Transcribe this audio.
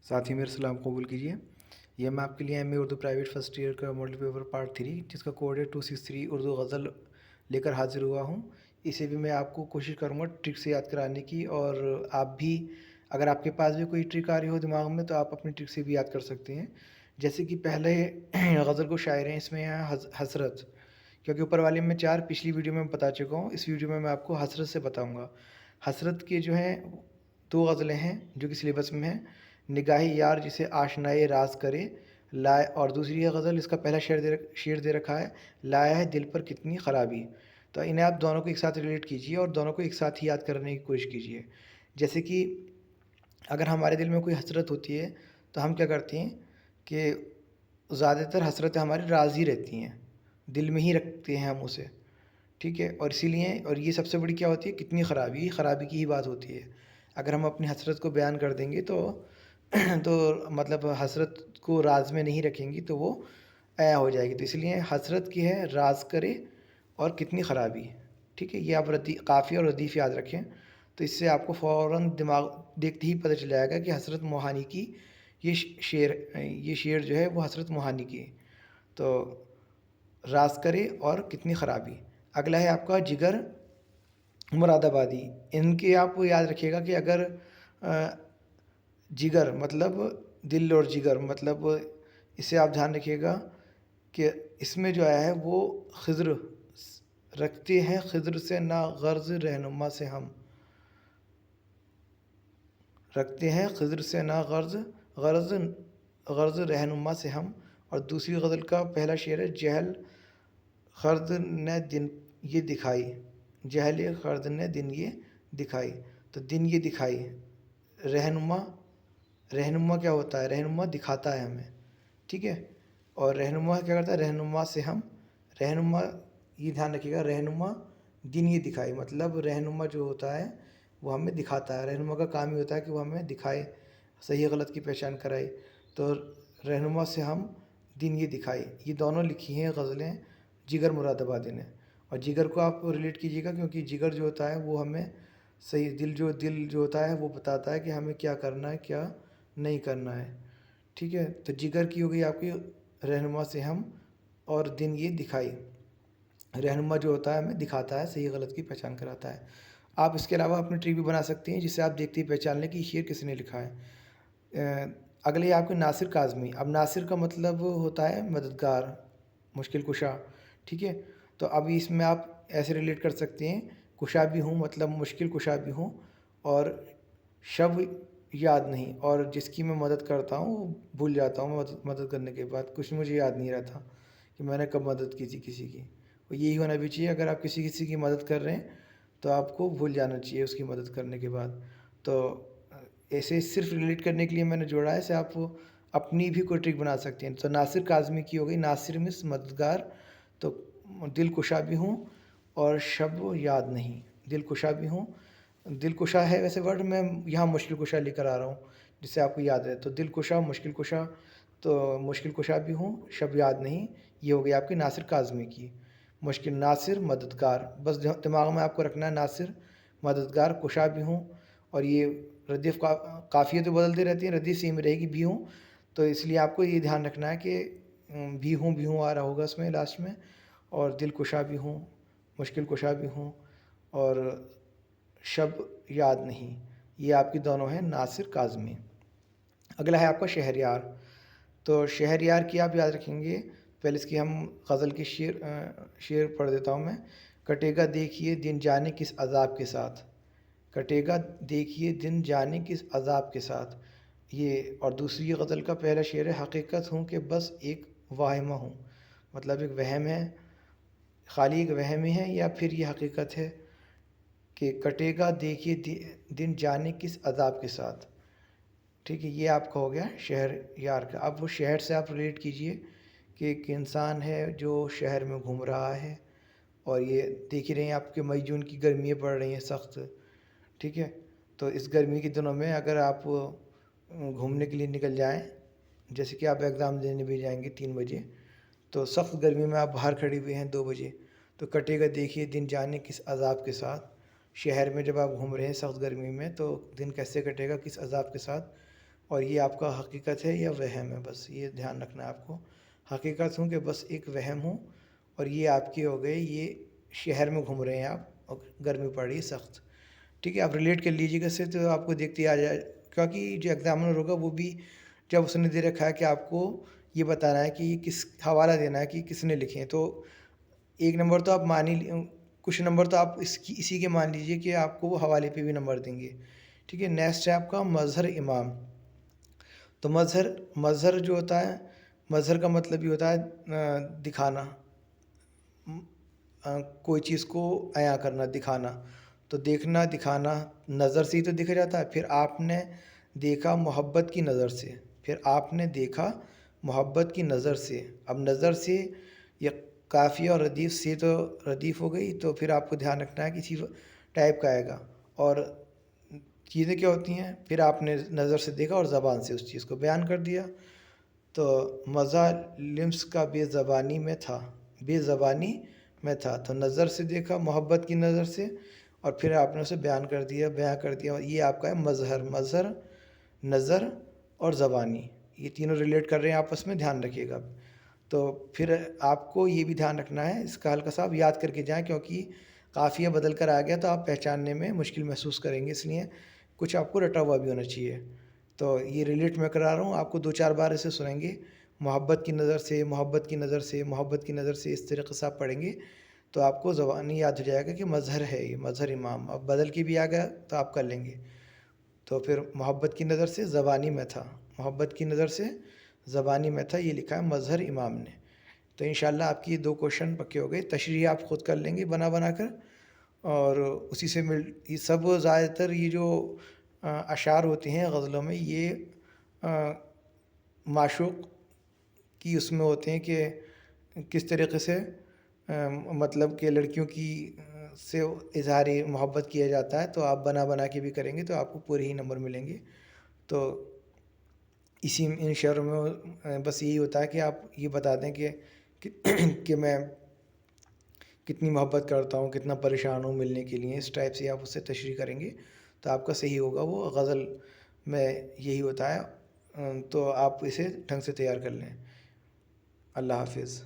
साथ ही मेरा सलाम कबूल कीजिए। ये मैं आपके लिए MA Urdu private first year का मॉडल पेपर पार्ट 3 जिसका कोड है 263 उर्दू गज़ल लेकर हाजिर हुआ हूँ। इसे भी मैं आपको कोशिश करूँगा ट्रिक से याद कराने की, और आप भी अगर आपके पास भी कोई ट्रिक आ रही हो दिमाग में तो आप अपनी ट्रिक से भी याद कर सकते हैं। जैसे कि पहले गज़ल को शायर हैं, इसमें है हसरत, क्योंकि ऊपर वाले में 4 पिछली वीडियो में मैं बता चुका हूँ। इस वीडियो में मैं आपको हसरत से बताऊँगा। हसरत के जो हैं 2 गज़लें हैं जो कि सिलेबस में हैं। निगाही यार जिसे आशनाए राज करे लाए, और दूसरी है गज़ल, इसका पहला शेर दे रखा है, लाया है दिल पर कितनी ख़राबी। तो इन्हें आप दोनों को एक साथ रिलेट कीजिए और दोनों को एक साथ ही याद करने की कोशिश कीजिए। जैसे कि अगर हमारे दिल में कोई हसरत होती है तो हम क्या करते हैं कि ज़्यादातर हसरतें हमारी राज़ रहती हैं, दिल में ही रखते हैं हम उसे, ठीक है। और इसीलिए, और ये सबसे बड़ी क्या होती है, कितनी ख़राबी, ख़राबी की ही बात होती है। अगर हम अपनी हसरत को बयान कर देंगे तो तो मतलब हसरत को राज में नहीं रखेंगी तो वो ऐ हो जाएगी। तो इसलिए हसरत की है राज करे और कितनी ख़राबी, ठीक है। ये आप काफ़ी और रदीफ़ याद रखें, तो इससे आपको फ़ौरन दिमाग देखते ही पता चल जाएगा कि हसरत मोहानी की ये शेर जो है वो हसरत मोहानी की। तो राज करे और कितनी ख़राबी। अगला है आपका जिगर मुरादाबादी। इनके आप याद रखिएगा कि अगर जिगर मतलब दिल और जिगर मतलब, इसे आप ध्यान रखिएगा कि इसमें जो आया है वो खिज़्र रखते हैं, खिज़्र से ना गर्ज़ रहनुमा से हम रखते हैं, खिज़्र से ना गर्ज़ गर्ज़ रहनुमा से हम। और दूसरी गज़ल का पहला शेर है, जहल खर्द ने दिन ये दिखाई, जहल खर्द ने दिन ये दिखाई। तो दिन ये दिखाई, रहनुमा, रहनुमा क्या होता है, रहनुमा दिखाता है हमें, ठीक है। और रहनुमा क्या करता है, रहनुमा से हम, रहनुमा, ये ध्यान रखिएगा, रहनुमा दिन ये दिखाई, मतलब रहनुमा जो होता है वो हमें दिखाता है। रहनुमा का काम ही होता है कि वो हमें दिखाए, सही गलत की पहचान कराए। तो रहनुमा से हम दिन ये दिखाई, ये दोनों लिखी हैं गज़लें जिगर मुरादाबादी ने। और जिगर को आप रिलेट कीजिएगा, क्योंकि जिगर जो होता है वो हमें सही, दिल जो होता है वो बताता है कि हमें क्या करना है क्या नहीं करना है, ठीक है। तो जिगर की हो गई आपकी रहनुमा से हम, और दिन ये दिखाई, रहनुमा जो होता है हमें दिखाता है, सही गलत की पहचान कराता है। आप इसके अलावा अपनी ट्रिक भी बना सकते हैं जिससे आप देखते ही पहचान लें कि शेर किसने लिखा है। अगले आपके नासिर काज़मी। अब नासिर का मतलब होता है मददगार, मुश्किल कुशा, ठीक है। तो अभी इसमें आप ऐसे रिलेट कर सकते हैं, कुशा भी हूँ मतलब मुश्किल कुशा भी हूँ, और शब याद नहीं, और जिसकी मैं मदद करता हूँ वो भूल जाता हूँ। मदद करने के बाद कुछ मुझे याद नहीं रहता कि मैंने कब मदद की थी किसी की। और यही होना भी चाहिए, अगर आप किसी की मदद कर रहे हैं तो आपको भूल जाना चाहिए उसकी मदद करने के बाद। तो ऐसे सिर्फ रिलेट करने के लिए मैंने जोड़ा है, ऐसे आप अपनी भी कोई ट्रिक बना सकते हैं। तो नासिर काज़मी की हो गई, नासिर मिस मददगार, तो दिल कुशा भी हूँ और शब याद नहीं, दिल कुशा भी हूँ, दिल कुशा है वैसे वर्ड, मैं यहाँ मुश्किल कुशा लेकर आ रहा हूँ जिससे आपको याद रहे। तो दिल कुशा, मुश्किल कुशा, तो मुश्किल कुशा भी हूँ, शब याद नहीं, ये हो गई आपकी नासिर काज़मी की। मुश्किल नासिर मददगार, बस दिमाग में आपको रखना है नासिर मददगार, कुशा भी हूँ, और ये रदीफ़ का काफ़ियत तो बदलती रहती है, रदीफ़ सेम रहेगी भी हूँ। तो इसलिए आपको ये ध्यान रखना है कि भी हूँ आ रहा होगा इसमें लास्ट में, और दिल कुशा भी हूँ, मुश्किल कुशा भी हूँ, और शब याद नहीं, ये आपकी दोनों हैं नासिर काज़मी। अगला है आपका शहरयार। तो शहरयार की आप याद रखेंगे, पहले इसकी हम गज़ल की शेर पढ़ देता हूँ मैं। कटेगा देखिए दिन जाने किस अज़ाब के साथ, कटेगा देखिए दिन जाने किस अज़ाब के साथ, ये। और दूसरी गज़ल का पहला शेर है, हकीकत हूँ कि बस एक वाहिमा हूँ, मतलब एक वहम है, खाली एक वहम ही है, या फिर ये हकीकत है कि कटेगा देखिए दिन जाने किस अज़ाब के साथ, ठीक है। ये आपका हो गया शहर यार का। अब वो शहर से आप रिलेट कीजिए कि एक इंसान है जो शहर में घूम रहा है, और ये देख ही रहे हैं आपके मई जून की गर्मियाँ पड़ रही हैं सख्त, ठीक है। तो इस गर्मी के दिनों में अगर आप घूमने के लिए निकल जाएं, जैसे कि आप एग्ज़ाम देने भी जाएंगे 3 बजे, तो सख्त गर्मी में आप बाहर खड़े हुए हैं 2 बजे, तो कटेगा देखिए दिन जाने किस अज़ाब के साथ। शहर में जब आप घूम रहे हैं सख्त गर्मी में तो दिन कैसे कटेगा, किस अज़ाब के साथ। اور یہ آپ کا حقیقت ہے یا وہم ہے، بس یہ دھیان رکھنا ہے آپ کو۔ حقیقت ہوں کہ بس ایک وہم ہوں، اور یہ آپ کے ہو گئے، یہ شہر میں گھوم رہے ہیں آپ اور گرمی پڑ رہی ہے سخت، ٹھیک ہے۔ آپ ریلیٹ کر لیجیے گا اس سے، تو آپ کو دیکھتے آ جائے، کیونکہ جو ایگزامنر ہوگا وہ بھی جب اس نے دے رکھا ہے کہ آپ کو یہ بتانا ہے کہ یہ کس حوالہ دینا ہے کہ کس نے لکھے ہیں، تو ایک نمبر تو آپ مان ہی، کچھ نمبر تو آپ اسی کے مان لیجیے کہ آپ کو وہ حوالے پہ بھی نمبر دیں گے، ٹھیک ہے۔ نیکسٹ ہے آپ کا مظہر امام۔ تو مظہر جو ہوتا ہے، مظہر کا مطلب یہ ہوتا ہے دکھانا، کوئی چیز کو عیاں کرنا، دکھانا۔ تو دیکھنا، دکھانا نظر سے ہی تو دکھ جاتا ہے، پھر آپ نے دیکھا محبت کی نظر سے، پھر آپ نے دیکھا محبت کی نظر سے۔ اب نظر سے یہ قافیہ اور ردیف سے تو ردیف ہو گئی، تو پھر آپ کو دھیان رکھنا ہے کہ اسی ٹائپ کا آئے گا۔ اور چیزیں کیا ہوتی ہیں، پھر آپ نے نظر سے دیکھا اور زبان سے اس چیز کو بیان کر دیا۔ تو مزہ لمس کا بے زبانی میں تھا، بے زبانی میں تھا، تو نظر سے دیکھا محبت کی نظر سے، اور پھر آپ نے اسے بیان کر دیا، اور یہ آپ کا ہے مظہر، نظر اور زبانی، یہ تینوں ریلیٹ کر رہے ہیں آپس میں، دھیان رکھیے گا۔ تو پھر آپ کو یہ بھی دھیان رکھنا ہے، اس کا ہلکا سا آپ یاد کر کے جائیں، کیونکہ قافیہ بدل کر آ گیا تو آپ پہچاننے میں مشکل محسوس کریں گے، اس لیے کچھ آپ کو رٹا ہوا بھی ہونا چاہیے۔ تو یہ ریلیٹ میں کرا رہا ہوں، آپ کو 2-4 بار اسے سنیں گے، محبت کی نظر سے، محبت کی نظر سے، محبت کی نظر سے، اس طریقے سے آپ پڑھیں گے تو آپ کو زبانی یاد ہو جائے گا کہ مظہر ہے، یہ مظہر امام۔ اب بدل کے بھی آ گیا تو آپ کر لیں گے۔ تو پھر محبت کی نظر سے زبانی میں تھا، محبت کی نظر سے زبانی میں تھا، یہ لکھا ہے مظہر امام نے۔ تو انشاءاللہ آپ کی یہ 2 کوشچن پکے ہو گئے، تشریح آپ خود کر لیں گے بنا بنا کر، اور اسی سے یہ سب زیادہ تر یہ جو اشعار ہوتے ہیں غزلوں میں، یہ معشوق کی اس میں ہوتے ہیں کہ کس طریقے سے مطلب کہ لڑکیوں کی سے اظہار محبت کیا جاتا ہے، تو آپ بنا بنا کے بھی کریں گے تو آپ کو پورے ہی نمبر ملیں گے۔ تو اسی ان شعروں میں بس یہی ہوتا ہے کہ آپ یہ بتا دیں کہ میں کتنی محبت کرتا ہوں، کتنا پریشان ہوں ملنے کے لیے، اس ٹائپ سے آپ اس سے تشریح کریں گے تو آپ کا صحیح ہوگا۔ وہ غزل میں یہی ہوتا ہے، تو آپ اسے ڈھنگ سے تیار کر لیں۔ اللہ حافظ۔